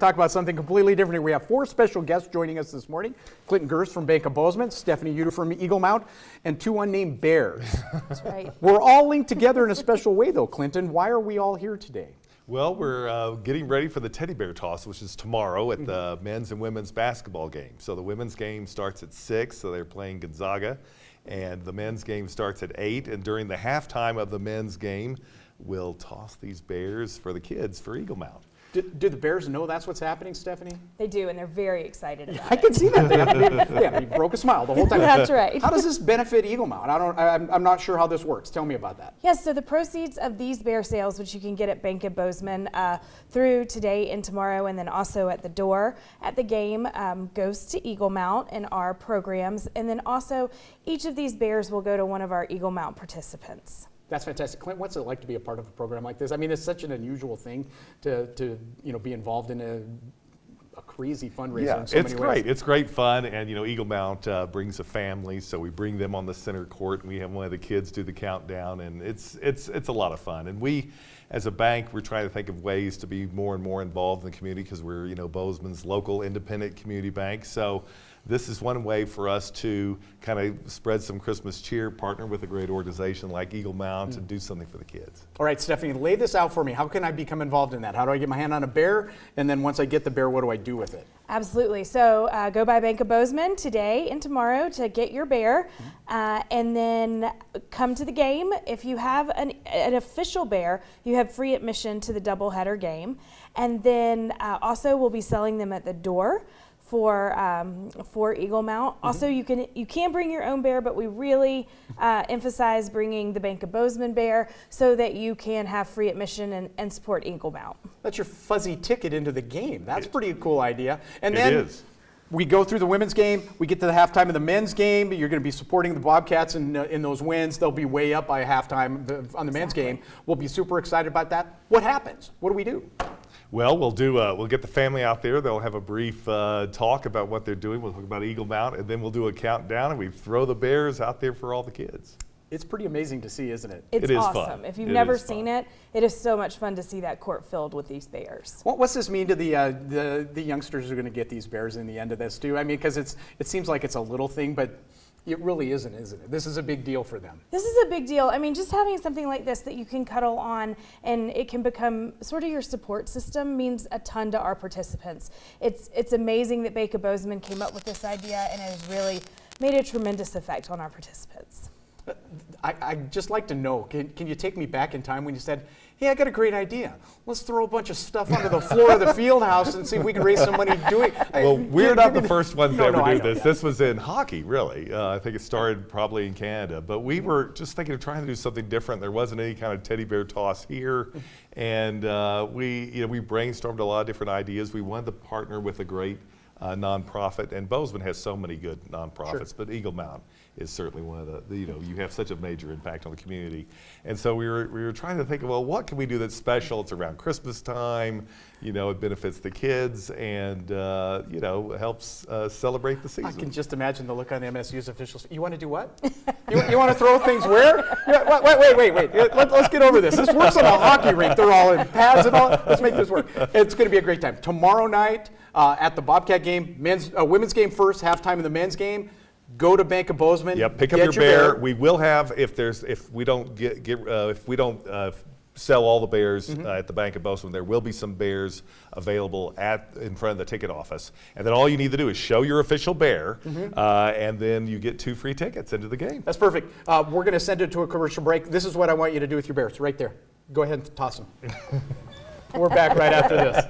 talk about something completely different here. We have 4 special guests joining us this morning. Clinton Gerst from Bank of Bozeman, Stephanie Uter from Eagle Mount, and 2 unnamed bears. That's right. We're all linked together in a special way, though, Clinton. Why are we all here today? Well, we're getting ready for the teddy bear toss, which is tomorrow at the men's and women's basketball game. So the women's game starts at 6, so they're playing Gonzaga, and the men's game starts at 8. And during the halftime of the men's game, we'll toss these bears for the kids for Eagle Mount. Do the Bears know that's what's happening, Stephanie? They do, and they're very excited about it. I can see that. You broke a smile the whole time. That's right. How does this benefit Eagle Mount? I'm not sure how this works. Tell me about that. Yes, so the proceeds of these bear sales, which you can get at Bank of Bozeman through today and tomorrow, and then also at the door at the game, goes to Eagle Mount and our programs. And then also, each of these bears will go to one of our Eagle Mount participants. That's fantastic. Clint, what's it like to be a part of a program like this? I mean, it's such an unusual thing to be involved in a crazy fundraiser in so many ways. It's great. It's great fun, and Eagle Mount brings a family, so we bring them on the center court, and we have one of the kids do the countdown, and it's a lot of fun. And we, as a bank, we're trying to think of ways to be more and more involved in the community because we're Bozeman's local independent community bank. So this is one way for us to kind of spread some Christmas cheer, partner with a great organization like Eagle Mount, and do something for the kids. All right, Stephanie, lay this out for me. How can I become involved in that? How do I get my hand on a bear? And then once I get the bear, what do I do with it? Absolutely. So go by Bank of Bozeman today and tomorrow to get your bear, and then come to the game. If you have an official bear, you have free admission to the doubleheader game. And then also we'll be selling them at the door for Eagle Mount. Also, you can bring your own bear, but we really emphasize bringing the Bank of Bozeman bear so that you can have free admission and support Eagle Mount. That's your fuzzy ticket into the game. That's a pretty cool idea. And it then is. We go through the women's game. We get to the halftime of the men's game. You're going to be supporting the Bobcats in those wins. They'll be way up by halftime on the men's game. We'll be super excited about that. What happens? What do we do? Well, we'll get the family out there. They'll have a brief talk about what they're doing. We'll talk about Eagle Mount, and then we'll do a countdown, and we throw the bears out there for all the kids. It's pretty amazing to see, isn't it? It's awesome. Fun. If you've never seen it, it is so much fun to see that court filled with these bears. What's this mean to the youngsters who are going to get these bears in the end of this too? I mean, because it seems like it's a little thing, but it really isn't it? This is a big deal for them. This is a big deal. I mean, just having something like this that you can cuddle on and it can become sort of your support system means a ton to our participants. It's amazing that Bank of Bozeman came up with this idea, and it has really made a tremendous effect on our participants. I'd just like to know, can you take me back in time when you said, hey, I got a great idea. Let's throw a bunch of stuff onto the floor of the field house and see if we can raise some money doing it. Well, we're not the first ones to ever do this. Yeah. This was in hockey, really. I think it started probably in Canada. But we were just thinking of trying to do something different. There wasn't any kind of teddy bear toss here. And we brainstormed a lot of different ideas. We wanted to partner with a great nonprofit, and Bozeman has so many good nonprofits, but Eagle Mount is certainly one of the, you have such a major impact on the community. And so we were trying to think of, well, what can we do that's special? It's around Christmas time, it benefits the kids and, helps celebrate the season. I can just imagine the look on MSU's officials. You want to do what? you want to throw things where? Wait. Let's get over this. This works on a hockey rink. They're all in pads and all. Let's make this work. It's going to be a great time. Tomorrow night at the Bobcat game, women's game first, halftime of the men's game. Go to Bank of Bozeman. Yep, pick up your bear. We will have, if we don't sell all the bears at the Bank of Bozeman, there will be some bears available in front of the ticket office. And then all you need to do is show your official bear, and then you get 2 free tickets into the game. That's perfect. We're going to send it to a commercial break. This is what I want you to do with your bears, right there. Go ahead and toss them. We're back right after this.